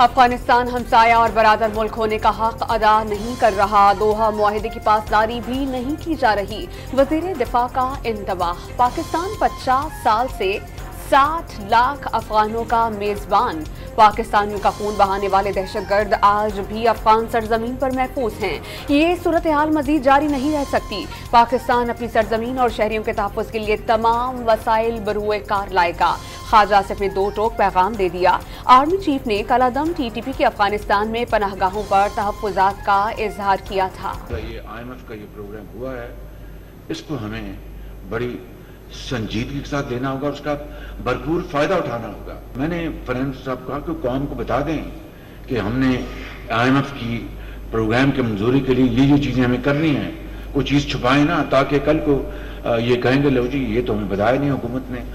अफगानिस्तान हमसाया और बरादर मुल्क होने का हक अदा नहीं कर रहा। दोहा मुआहिदे की पासदारी भी नहीं की जा रही। वजीर दिफा का इंतबाह। पाकिस्तान 50 साल से 60 लाख अफगानों का मेजबान। पाकिस्तानियों का खून बहाने वाले दहशतगर्द आज भी अफगान सरजमीन पर महफूज हैं। ये सूरत हाल मजीद जारी नहीं रह सकती। पाकिस्तान अपनी सरजमीन और शहरियों के तहफ़्फ़ुज़ के लिए तमाम वसाइल बरूए कार लाएगा। खाजा से अपने 2 टोक पैगाम दे दिया। आर्मी चीफ ने कलादम TTP के अफगानिस्तान में पनाहगाहों पर तहफ़्फ़ुज़ात का इजहार किया था। ये IMF का ये प्रोग्राम हुआ है, इसको हमें बड़ी संजीदगी के साथ लेना होगा, उसका भरपूर फायदा उठाना होगा। मैंने फाइनेंस साहब कहा कि कौम को बता दें कि हमने IMF की प्रोग्राम की मंजूरी के लिए ये चीजें हमें करनी है। कोई चीज छुपाए ना, ताकि कल को ये कहेंगे लो जी ये तो हमें बताया नहीं हुकूमत ने।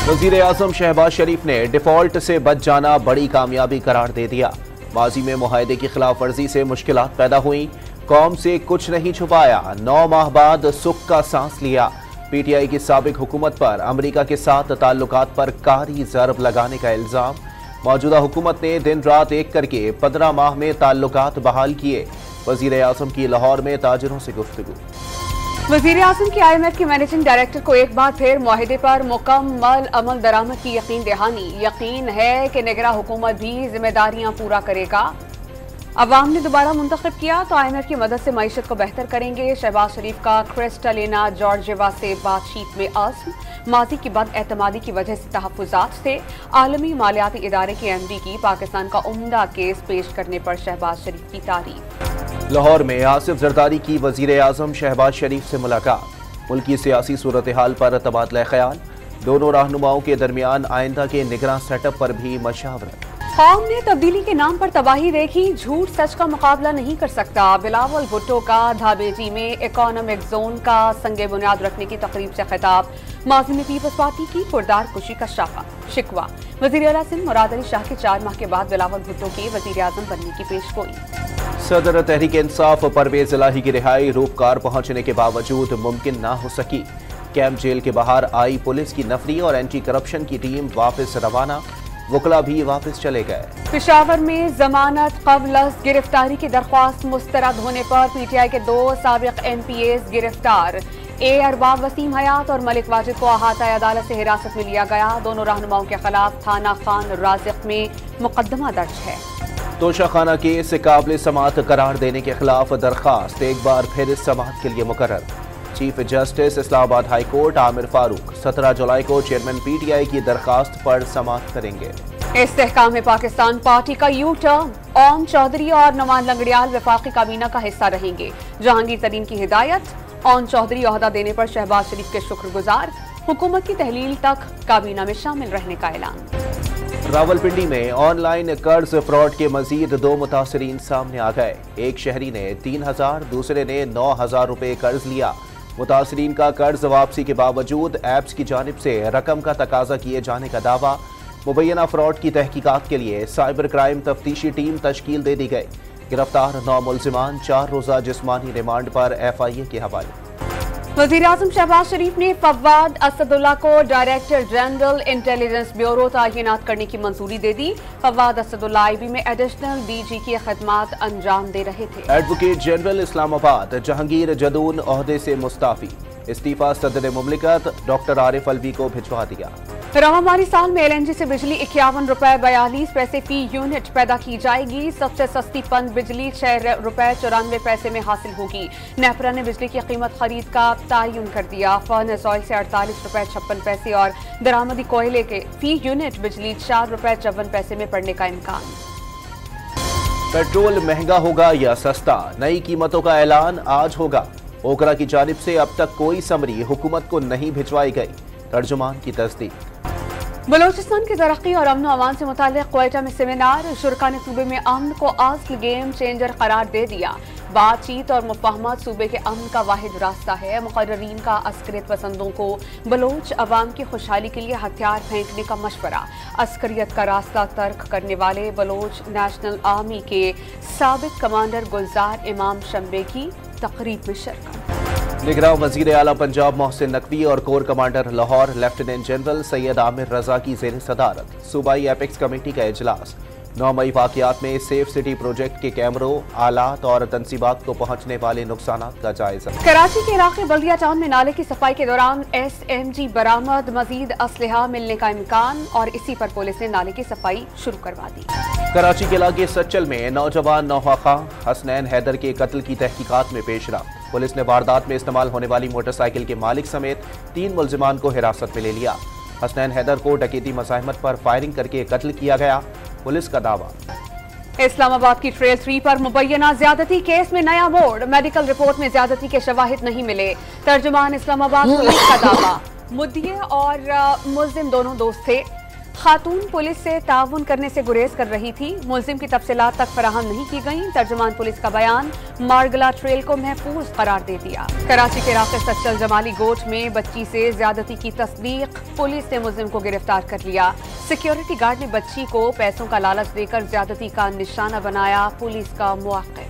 वजीर आजम शहबाज शरीफ ने डिफॉल्ट से बच जाना बड़ी कामयाबी करार दे दिया। माजी में मुआहदे की खिलाफ वर्जी से मुश्किलात पैदा हुई, कौम से कुछ नहीं छुपाया। 9 माह बाद सुख का सांस लिया। PTI की साबिक हुकूमत पर अमरीका के साथ ताल्लुकात पर कारी ज़रब लगाने का इल्ज़ाम। मौजूदा हुकूमत ने दिन रात एक करके 15 माह में ताल्लुकात बहाल किए। वजीर आजम की लाहौर में ताजिरों से गुफ्तगू। वजीर आजम की IMF के मैनेजिंग डायरेक्टर को एक बार फिर मुआहिदे पर मुकम्मल अमल दरामद की यकीन दहानी। यकीन है कि निगरां हुकूमत भी जिम्मेदारियां पूरा करेगा। अवाम ने दोबारा मुंतखब किया तो IMF की मदद से मईशत को बेहतर करेंगे। शहबाज शरीफ का क्रिस्टलिना जॉर्जिवा से बातचीत में अज़्म। माजी की बदएतमादी की वजह से तहफ़्फ़ुज़ात से आलमी मालियाती इदारे के MD की पाकिस्तान का उम्दा केस पेश करने पर शहबाज शरीफ की तारीफ। लाहौर में आसिफ जरदारी की वजीर आजम शहबाज शरीफ से मुलाकात। मुल्की सियासी सूरत हाल पर तबादला ख्याल। दोनों रहनुमाओं के दरमियान आइंदा के निगरां सेटअप पर भी मशावरत। कौम ने तब्दीली के नाम पर तबाही देखी, झूठ सच का मुकाबला नहीं कर सकता। बिलावल भुट्टो का धाबेजी में इकोनॉमिक जोन का संगे बुनियाद रखने की तकरीब से खिताब। माजी में पीपल्स पार्टी की खुरदार खुशी का शिकवा। वजीर आला सिंध मुराद अली शाह के 4 माह के बाद बिलावल भुट्टो के वजीर आजम बनने की पेशगोई। सदर तहरीक इंसाफ परवेज इलाही की रिहाई रूपकार पहुंचने के बावजूद मुमकिन ना हो सकी। कैंप जेल के बाहर आई पुलिस की नफरी और एंटी करप्शन की टीम वापस रवाना। वकला भी वापस चले गए। पेशावर में जमानत कब्ल गिरफ्तारी की दरख्वास्त मुस्तरद होने पर PTI के 2 साबिक MPAs गिरफ्तार। अरबाब वसीम हयात और मलिक वाजिद को अहाता अदालत से हिरासत में लिया गया। दोनों रहनुमाओं के खिलाफ थाना खान राजिक में मुकदमा दर्ज है। तोशाखाना केस काबिल समाअत करार देने के खिलाफ दरखास्त एक बार फिर समाअत के लिए मुकर्रर। Chief justice Islamabad high court Aamir Farooq 17 जुलाई को चेयरमैन PTI की दरखास्त पर समाअत करेंगे। इस्तेहकाम में पाकिस्तान पार्टी का U-टर्न। ओम चौधरी और नवान लंगड़ियाल वफाकी काबीना का हिस्सा रहेंगे। जहांगीर तरीन की हिदायत। ओम चौधरी ओहदा देने पर शहबाज शरीफ के शुक्रगुजार। हुकूमत की तहलील तक काबीना में शामिल रहने का ऐलान। रावलपिंडी में ऑनलाइन कर्ज फ्रॉड के मजीद 2 मुतासरीन सामने आ गए। एक शहरी ने 3000, दूसरे ने 9000 रुपए कर्ज लिया। मुतासरीन का कर्ज वापसी के बावजूद ऐप्स की जानिब से रकम का तकाजा किए जाने का दावा। मुबैना फ्रॉड की तहकीकात के लिए साइबर क्राइम तफ्तीशी टीम तश्कील दे दी गई। गिरफ्तार 9 मुल्जिमान 4 रोजा जिस्मानी रिमांड पर FIA के हवाले। वजीर आजम शहबाज शरीफ ने फवाद असदुल्ला को डायरेक्टर जनरल इंटेलिजेंस ब्यूरो तैनात करने की मंजूरी दे दी। फवाद असदुल्ला IB में एडिशनल DG की खदमात अंजाम दे रहे थे। एडवोकेट जनरल इस्लामाबाद जहांगीर जदून ओहदे से मुस्ताफी। इस्तीफा सदर मुमलिकत डॉक्टर आरिफ अलवी को भिजवा दिया। रवामारी साल में LNG से बिजली 51 रुपए 42 पैसे फी यूनिट पैदा की जाएगी। सबसे सस्ती पन बिजली 6 रुपए 94 पैसे में हासिल होगी। नेपरा ने बिजली की कीमत खरीद का तयन कर दिया। फर्नेस ऑयल से 48 रुपए 56 पैसे और दरामदी कोयले के फी यूनिट बिजली 4 रुपए 54 पैसे में पड़ने का इम्कान। पेट्रोल महंगा होगा या सस्ता, नई कीमतों का ऐलान आज होगा। ओकरा की जानिब से अब तक कोई समरी हुकूमत को नहीं भिजवाई गई। तर्जुमान की तस्दीक। बलोचिस्तान की तरक्की और अमन अमान से मुताल्लिक़ क्वेटा में सेमिनार। शुरका ने सूबे में अमन को असल गेम चेंजर करार दे दिया। बातचीत और मुफाहमत सूबे के अमन का वाहिद रास्ता है। मुक़र्ररीन का अस्करियत पसंदों को बलोच अवाम की खुशहाली के लिए हथियार फेंकने का मशवरा। अस्करियत का रास्ता तर्क करने वाले बलोच नेशनल आर्मी के साबिक कमांडर गुलजार इमाम शंबे की तकरीब में शिरकत। निगरान वजीर आला पंजाब मोहसिन नकवी और core commander Lahore lieutenant general Syed Amir Raza की ज़ेर सदारत सूबाई एपेक्स कमेटी का इजलास। 9 मई वाकयात में सेफ सिटी प्रोजेक्ट के कैमरों, आलात और तंसीबात को पहुंचने वाले नुकसानात का जायजा। कराची के इलाके बल्दिया टाउन में नाले की सफाई के दौरान SMG बरामद, मजीद असलहा मिलने का इम्कान और इसी पर पुलिस ने नाले की सफाई शुरू करवा दी। कराची के इलाके सच्चल में नौजवान नौखा हसनैन हैदर के कत्ल की तहकीकात में पेश रहा। पुलिस ने वारदात में इस्तेमाल होने वाली मोटरसाइकिल के मालिक समेत 3 मुल्जिमान को हिरासत में ले लिया। हसनैन हैदर को डकैती मज़ाहमत पर फायरिंग करके कत्ल किया गया, पुलिस का दावा। इस्लामाबाद की ट्रेल 3 पर मुबैना ज्यादती केस में नया मोड़, मेडिकल रिपोर्ट में ज्यादती के शवाहिद नहीं मिले, तर्जुमान इस्लामाबाद पुलिस का दावा। मुद्दे और मुल्जिम दोनों दोस्त थे। खातून पुलिस से ताउन करने से गुरेज कर रही थी। मुल्जिम की तफसीलात तक फराहम नहीं की गई। तर्जुमान पुलिस का बयान, मारगला ट्रेल को महफूज करार दे दिया। कराची के इलाके सच्चल जमाली गोट में बच्ची से ज्यादती की तस्दीक, पुलिस ने मुल्जिम को गिरफ्तार कर लिया। सिक्योरिटी गार्ड ने बच्ची को पैसों का लालच देकर ज्यादती का निशाना बनाया, पुलिस का मुआक़िब।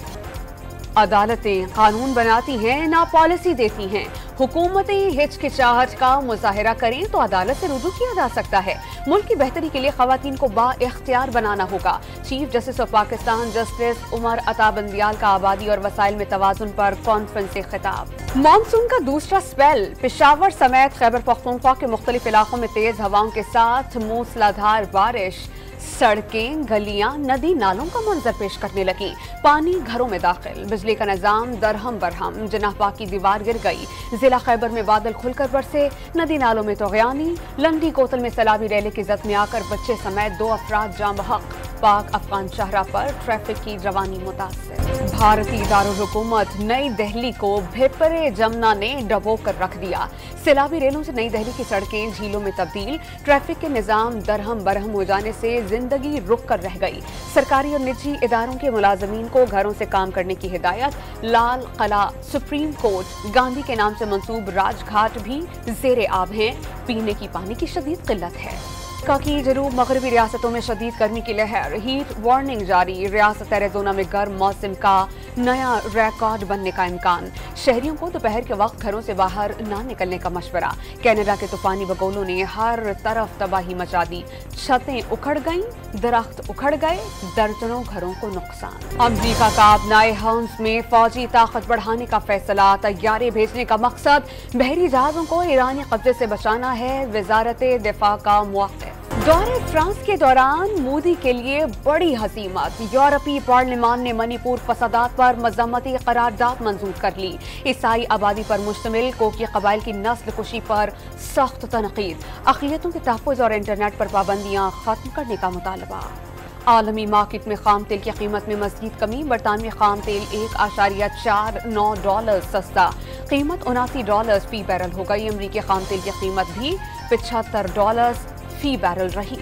अदालतें कानून बनाती हैं, ना पॉलिसी देती हैं। हुकूमतें हिचकिचाहट का मुजाहिरा करें तो अदालत से रुजू किया जा सकता है। मुल्क की बेहतरी के लिए खवातीन को बाइख्तियार बनाना होगा। Chief justice of Pakistan justice Umar Ata Bandial का आबादी और वसाइल में तवाजुन पर कॉन्फ्रेंस से खिताब। मानसून का दूसरा स्पेल, पेशावर समेत खैबर पख्तूनख्वा के मुख्तलिफ इलाकों में तेज हवाओं के साथ मूसलाधार बारिश। सड़कें, गलियां, नदी नालों का मंजर पेश करने लगी। पानी घरों में दाखिल, बिजली का निजाम दरहम बरहम, जनाहपा की दीवार गिर गई। जिला खैबर में बादल खुलकर बरसे, नदी नालों में तोगयानी। लंडी कोतल में सैलाबी रैली की जद में आकर बच्चे समेत 2 अफराद जाँ बहक। पाक अफगान शाहरा पर ट्रैफिक की रवानी मुतासर। भारतीय दारुल-हुकूमत नई दिल्ली को भिपरे जमुना ने डबो कर रख दिया। सैलाबी रेलों से नई दिल्ली की सड़कें झीलों में तब्दील। ट्रैफिक के निजाम दरहम बरहम हो जाने से जिंदगी रुक कर रह गई। सरकारी और निजी इदारों के मुलाजमीन को घरों से काम करने की हिदायत। लाल किला, सुप्रीम कोर्ट, गांधी के नाम से मंसूब राजघाट भी जेरे आब हैं। पीने की पानी की शदीद किल्लत है। की जनूब मगरबी रियासतों में शदीद गर्मी की लहर, हीट वार्निंग जारी। रियासत एरिज़ोना में गर्म मौसम का नया रिकॉर्ड बनने का इम्कान। शहरियों को दोपहर के वक्त घरों से बाहर ना निकलने का मशवरा। कनाडा के तूफानी बगोलों ने हर तरफ तबाही मचा दी। छतें उखड़ गईं, दरख्त उखड़ गए, दर्जनों घरों को नुकसान। अमरीका का अपनाए हम्स में फौजी ताकत बढ़ाने का फैसला। तैयारे भेजने का मकसद बहरी जहाजों को ईरानी कब्जे से बचाना है, वजारत दिफा का मुआक़िब। दौरे फ्रांस के दौरान मोदी के लिए बड़ी हसीमत। यूरोपीय पार्लियामान ने मणिपुर फसादात पर मजम्मती करारदाद मंजूर कर ली। ईसाई आबादी पर मुश्तमिल कोकी कबाइल की नस्ल कुशी पर सख्त तनकीद। अक़लियतों के तहफ़्फ़ुज़ और इंटरनेट पर पाबंदियाँ खत्म करने का मुतालबा। आलमी मार्केट में खाम तेल की कीमत में मज़ीद कमी। बरतानवी खाम तेल $1.49 सस्ता, कीमत $79 फी बैरल हो गई। अमरीकी खाम तेल की कीमत भी $75 फी बैरल रही।